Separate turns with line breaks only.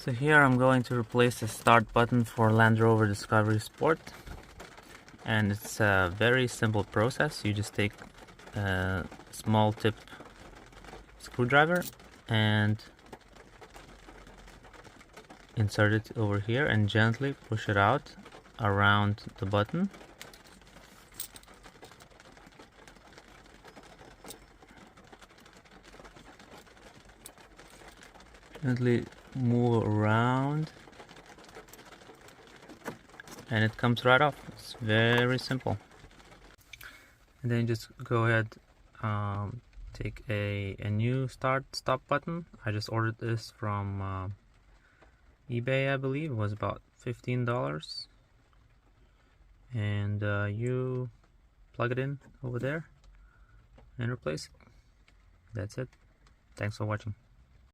So here I'm going to replace the start button for Land Rover Discovery Sport, and it's a very simple process. You just take a small tip screwdriver and insert it over here and gently push it out around the button. Gently move around and it comes right off. It's very simple. And then just go ahead, take a new stop button. I just ordered this from eBay, I believe. It was about $15, and you plug it in over there and replace it. That's it. Thanks for watching.